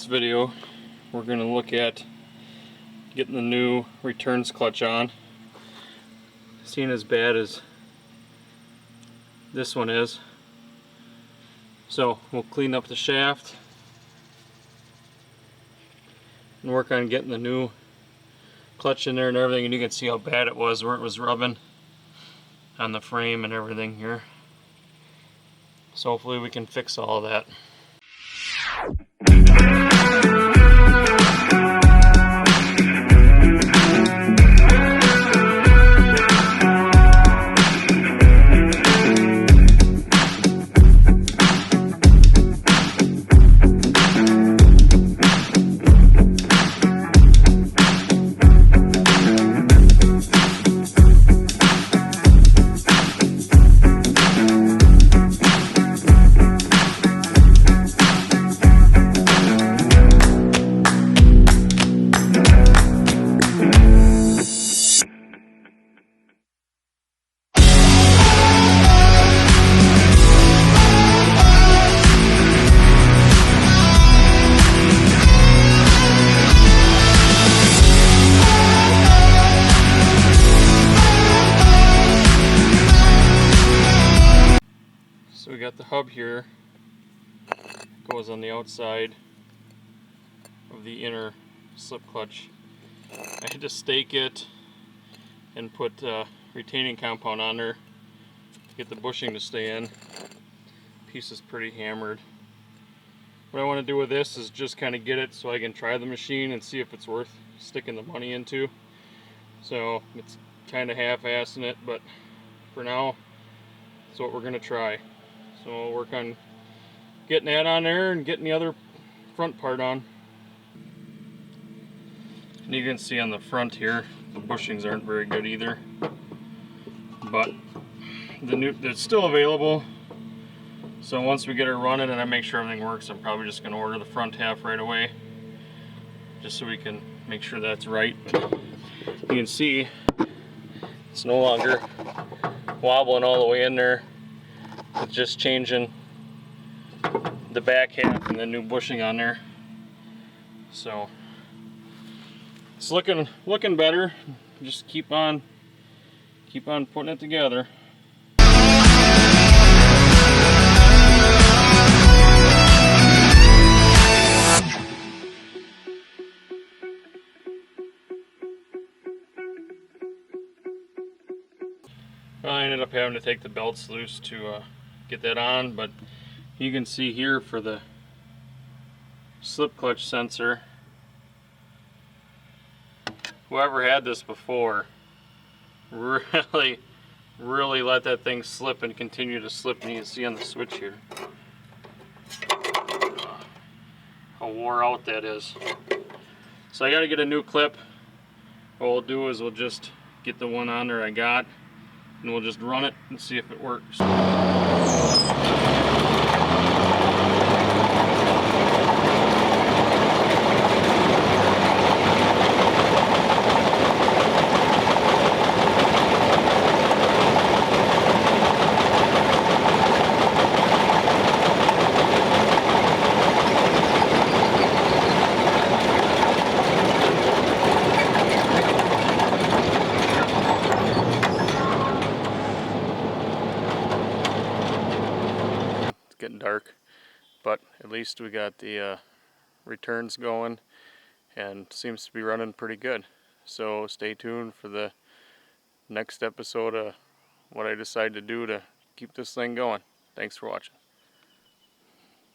video, we're going to look at getting the new returns clutch on. It's ain't as bad as this one is. So we'll clean up the shaft and work on getting the new clutch in there and everything, and you can see how bad it was where it was rubbing on the frame and everything here. So hopefully we can fix all of that. So we got the hub here, goes on the outside of the inner slip clutch. I had to stake it and put retaining compound on there to get the bushing to stay in. Piece is pretty hammered. What I want to do with this is just kind of get it so I can try the machine and see if it's worth sticking the money into. So it's kind of half-assing it, but for now that's what we're going to try. So we'll work on getting that on there and getting the other front part on. And you can see on the front here, the bushings aren't very good either. But it's still available. So once we get her running and I make sure everything works, I'm probably just going to order the front half right away, just so we can make sure that's right. You can see it's no longer wobbling all the way in there. It's just changing the back half and the new bushing on there. So it's looking better. Just keep on putting it together. Well, I ended up having to take the belts loose to get that on, but you can see here for the slip clutch sensor, whoever had this before really let that thing slip and continue to slip, and you can see on the switch here how wore out that is. So I got to get a new clip. What we'll do is we'll just get the one on there I got, and we'll just run it and see if it works. Getting dark, but at least we got the returns going and seems to be running pretty good. So stay tuned for the next episode of what I decide to do to keep this thing going. Thanks for watching.